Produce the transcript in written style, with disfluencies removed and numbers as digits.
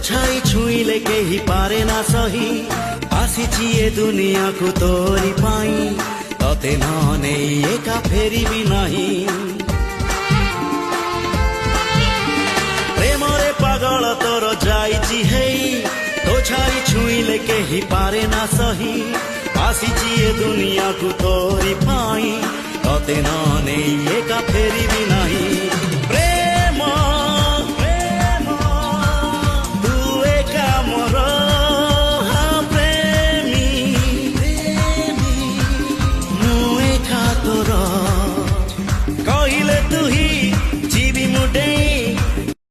ଛାଇ ଛୁଇଁଲେ କେହି ପାରେ ନା ସହି ଆସିଛି ଏ ଦୁନିଆକୁ ତୋରି ପାଇଁ ତତେ ନ ନେଇ ଏକା ଫେରିବି ନାହିଁ ପ୍ରେମରେ ପାଗଳ ତୋର ଯାଇଛି ହେଇ ତୋ ଛାଇ ଛୁଇଁଲେ କେହି ପାରେ ନା ସହି ଆସିଛି ଏ ଦୁନିଆକୁ ତୋରି ପାଇଁ ତତେ ନ ନେଇ ଏକା ଫେରିବି ନାହିଁ